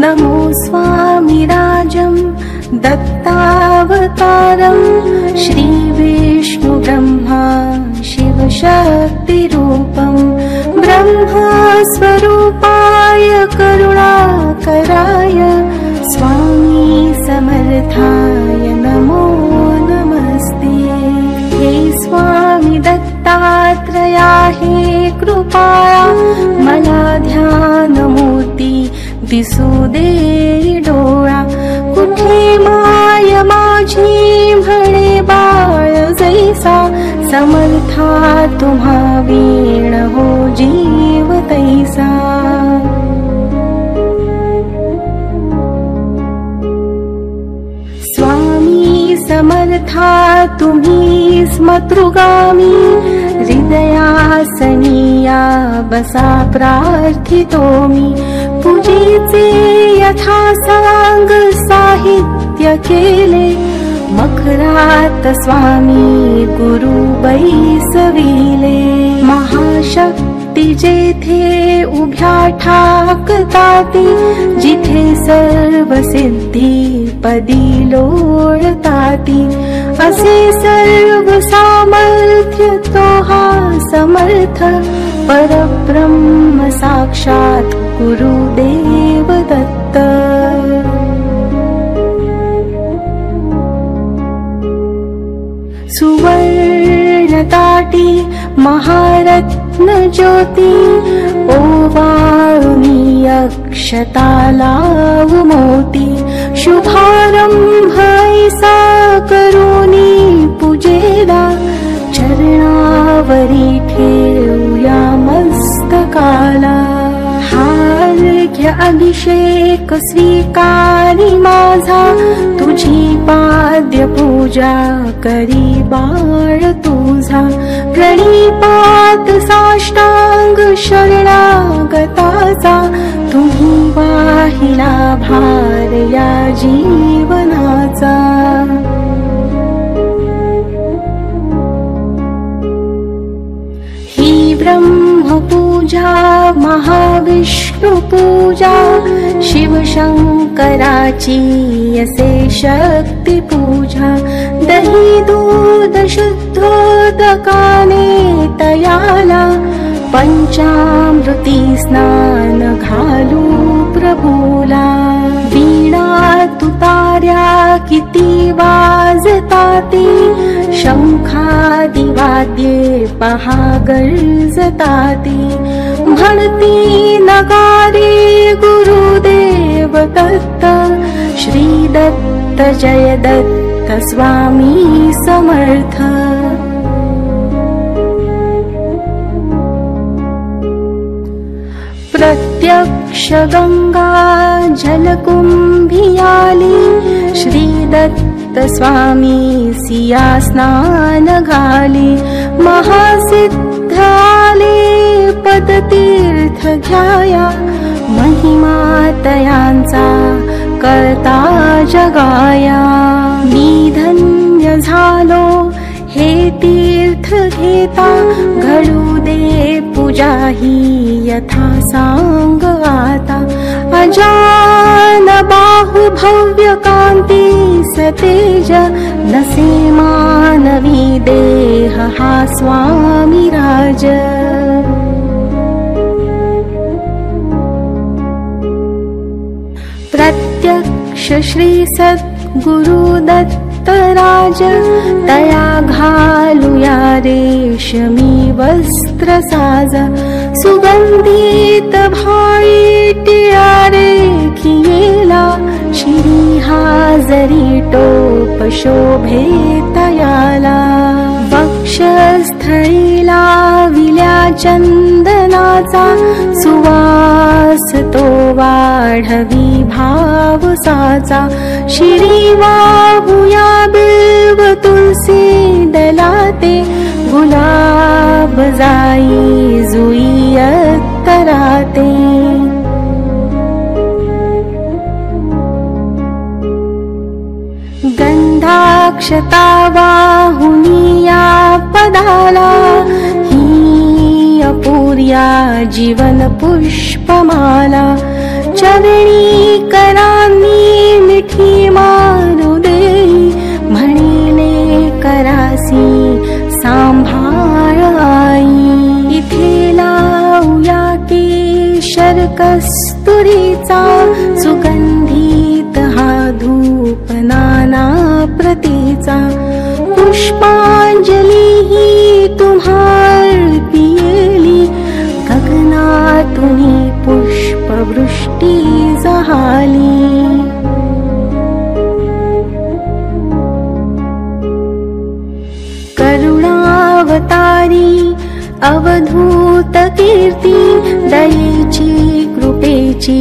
नमो स्वामिराजं दत्तावतारं श्रीविष्णुब्रह्मा शिवशक्तिरूपं ब्रह्मस्वरूपाय करुणाकराय स्वामी समर्थाय नमो नमस्ते। हे स्वामी दत्तात्रेया हे कृपाळा मला ध्यानमूर्ती दिसू दे डोळा, कुठे माय माझी म्हणे बाळ जैसा, समर्था तुम्हा वीण हो जीव तैसा। स्वामी समर्था तुम्ही स्मतृगामी, हृदयासनिया बसा प्रार्थितो मी, पूजेचे यथा सांग साहित्य केले, मखरात स्वामी गुरु बैसविले। महाशक्ती जेथे उभ्या ठाकताती, जिथे सर्व सिद्धी पदी लोळताती, असे सर्व सामर्थ्य तो हा समर्थ, परब्रह्म साक्षात गुरुदेव दत्त। सुवर्णताटी महारत्न ज्योती, ओवाळुनी अक्षता लावू मोती, शुभारंभ ऐसा करुनी पूजेला, चरणावरी ठेवूया मस्तकाला। हार्घ्य अभिषेक स्वीकारी माझा, तुझी पाद्य पूजा करी बाळ तुझा, प्रणिपात साष्टांग शरणागताचा, तुम्ही वाहिला भार या जीवनाचा। ही ब्रह्मपूजा महाविष्णु पूजा, शिवशंकराची असे शक्ती पूजा, दही दूध शुद्धोदकाने तयाला, पंचामृती स्नान घालू प्रभूला। वीणा तुतार्या किती वाजताती, शंखादि वाद्ये पहा गर्जताती, म्हणती नगारे गुरुदेव दत्त, श्री दत्त जय दत्त स्वामी समर्थ। प्रत्यक्ष गंगा जलकुंभियाली, श्री दत्त स्वामी सिया स्नान घाली, महासिद्ध आले पदतीर्थ घ्याया, महिमा तयांचा कळता जगाया। मी धन्य झालो हे तीर्थ घेता, घडू दे पूजा ही यथा सांग आता, अजान बाहु भव्य कांती सतेज, नसे मानवी देह हा स्वामी राज। प्रत्यक्ष श्री सद्गुरु दत्त राज, तया घालूया रेशमी वस्त्र साज, सुगंधित भाळी टिळा रेखियेला, शिरी हाजरी टोप शोभे तयाला, वक्षस्थळी लाविल्या चंदनाचा, सुवास तो वाढवी भाव साचा, शिरी वाहूया बिल्व तुलसी दलाते, गुलाब जाई जुई अत्तराते। रुद्राक्षता वाहुनिया पदाला ही अपूर्या जीवन पुष्पमाला चरणी करांनी मिठी मारू देई म्हणिले करासी सांभाळ आई इथे लावूया केशर कस्तुरीचा सुगंधित हा धूप नाना प्रतीचा पुष्पांजली ही तुम्हार पियेली गगनातूनी पुष्पवृष्टी झाली करुणावतारी अवधूत कीर्ती दयेची कृपेची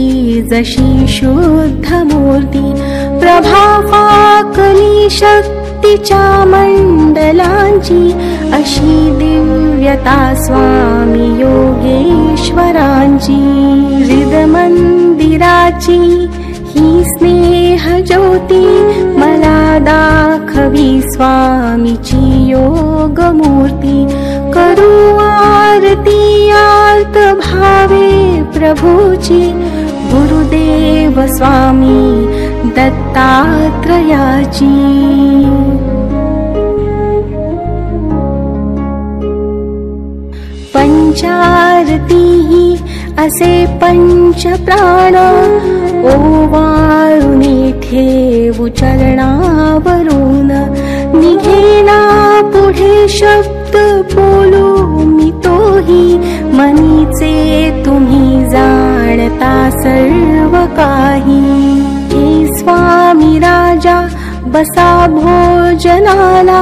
जशी शुद्ध मूर्ती प्रभा फाकली शक्तीच्या मंडलांची अशी दिव्यता स्वामी योगेश्वरांची हृदय मंदिराची ही स्नेह ज्योती मला दाखवी स्वामीची योग मूर्ती करू आरती आर्त भावे प्रभूची गुरुदेव स्वामी दत्तात्रयाची पंचारती असे पंच प्राण ओवाळून ठेवू चरणावरून निघेना पुढे शब्द बोलू मी तोही मनीचे तुम्ही जाणता सर्व काही हे स्वामी राजा बसा भोजनाला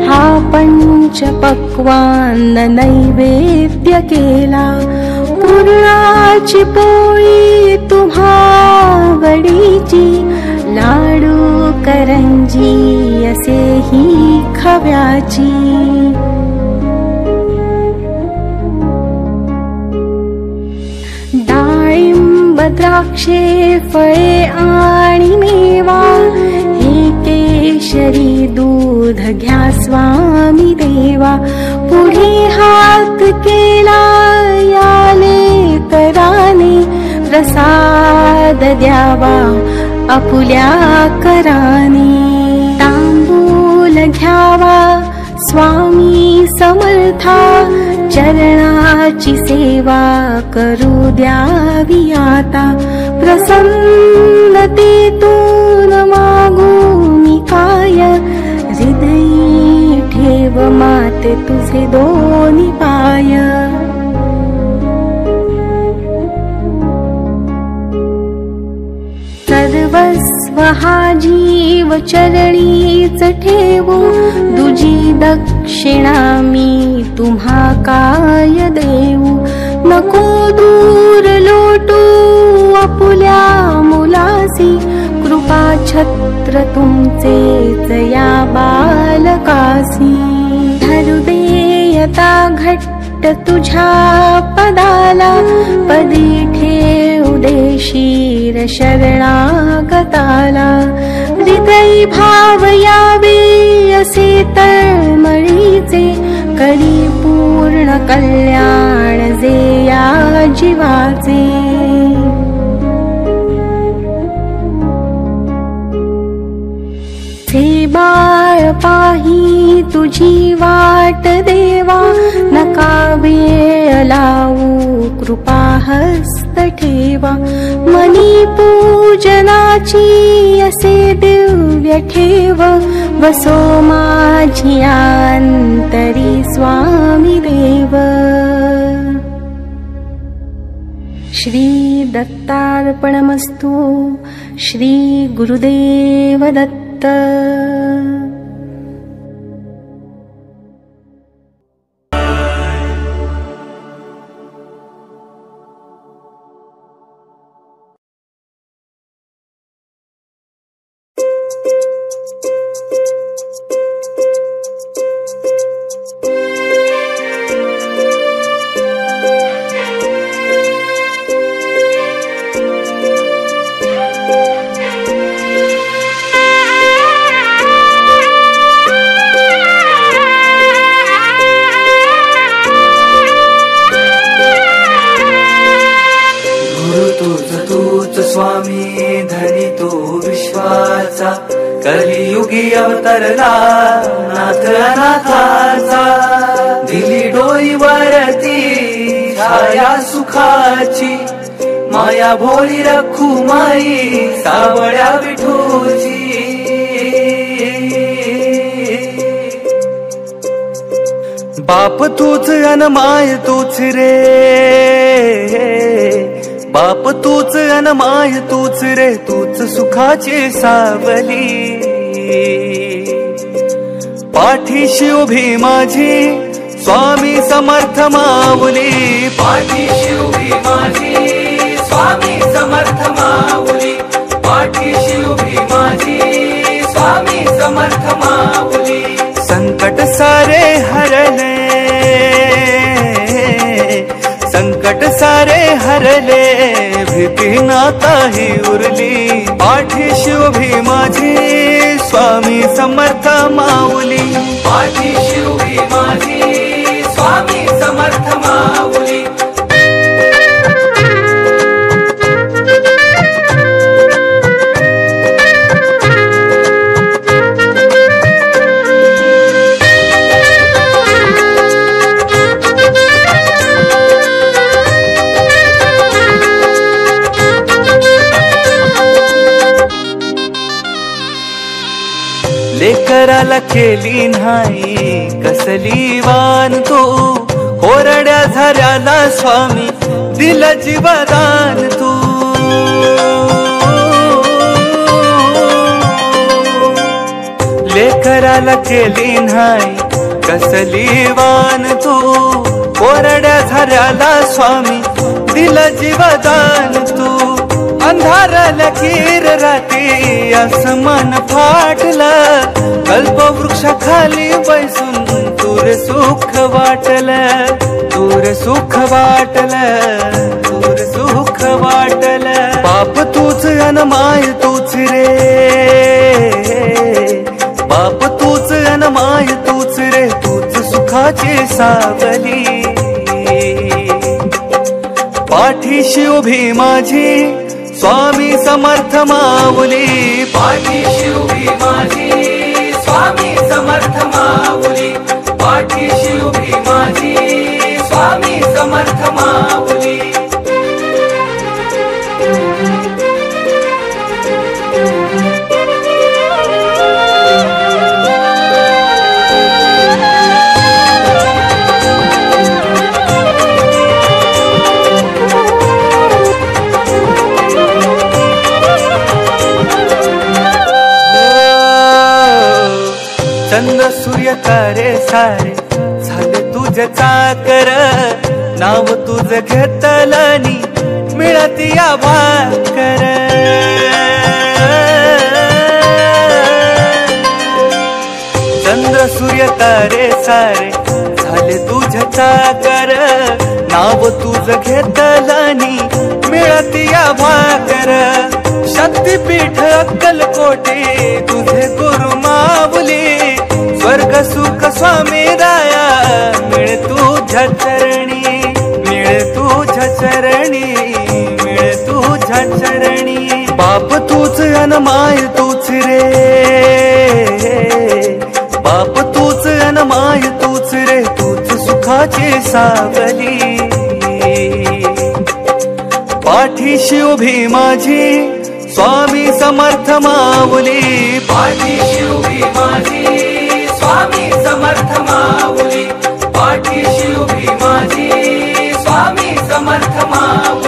हा पंच पक्वान्न नैवेद्य केला पुरणाची पोळी तुम्हा वडीची लाडू करंजी असे ही खव्याची डाळिंब द्राक्षे फळे आणि मेवा हे केशरी दूध घ्या स्वामी देवा पुढे हात केला याले कराने प्रसाद द्यावा आपुल्या कराने तांबूल घ्यावा स्वामी समर्था चरणाची सेवा करू द्यावी आता प्रसन्नतेतून मागू मी काय हृदयी ठेव माते तुझे दोन्ही पाय सर्वस्व हा जीव चरणीच ठेवू दुजी दक्षिणा मी तुम्हा काय देऊ नको दूर लोटू आपुल्या मुलासी कृपा छत्र तुमचेच या बालकासी धरू देयता घट्ट तुझ्या पदाला पदी ठेवू दे शीर शरणागताला हृदयी भाव यावे असे तळमळीचे करी पूर्ण कल्याण जे या जीवाचे हे बाळ पाही तुझी वाट देवा नका वेळ लावू कृपा हस्त ठेवा मनी पूजनाची असे दिव्य ठेव वसो माझी अंतरी स्वामी देव श्री दत्तार्पणमस्तु श्री गुरुदेव दत्त स्वामी धनी तो विश्वाचा, कलियुगी अवतरला नाथ अनाथाचा. दिली डोईवरती छाया सुखाची, माया भोळी रखुमाई सावळ्या विठूची. बाप तूच अन माय तूच रे, बाप तूच अन माय तूच रे, तूच सुखाची सावली. पाठीशी उभी माझी स्वामी समर्थ माऊली, पाठीशी उभी माझी स्वामी समर्थ माऊली, पाठीशी उभी माझी स्वामी समर्थ माऊली. संकट सारे हरले, संकट सारे हरले, भीती नाताही उरली. पाठीशी उभी माझी स्वामी समर्थ माऊली, पाठीशी उभी माझी स्वामी समर्थ माऊली. लेकराला केली नाही कसली वान तू, कोरड्या झऱ्याला स्वामी दिलं जीवदान तू. लेकराला केली नाही कसली वान तू, कोरड्या झऱ्याला स्वामी दिलं जीवदान तू. अंधार लकीर राती आसमान फाटलं, कल्पवृक्षाखाली बैसून दूर सुख वाटलं, दूर सुख वाटलं, दूर सुख वाटलं. बाप तूच अन माय तूच रे, बाप तूच अन माय तूच रे, तूच सुखाची सावली. पाठीशी उभी माझी स्वामी समर्थ माऊली, पाठीशी उभी माझी स्वामी समर्थ माऊली, पाठीशी उभी माझी स्वामी समर्थ माऊली. चंद्र सूर्य तारे सारे झाले तुझे चाकर, नाव तुझ घेतलनी मिळती या भाकर. चंद्र सूर्य तारे सारे झाले तुझे चाकर, नाव तुझ घेतलनी मिळती या भाकर. शक्तिपीठ अक्कलकोटे तुझे गुरु माऊली, स्वर्ग सुख स्वामी राया मिळ तुझ्या चरणी, मिळ तुझ्या चरणी, मिळ तुझ्या चरणी. बाप तूच अन माय तूच रे, बाप तूच अन माय तूच रे, तूच सुखाची सावली. पाठीशी उभी माझी स्वामी समर्थ माऊली, पाठीशी उभी माझी स्वामी समर्थ माऊली, पाठीशी उभी माझी स्वामी समर्थ माऊली.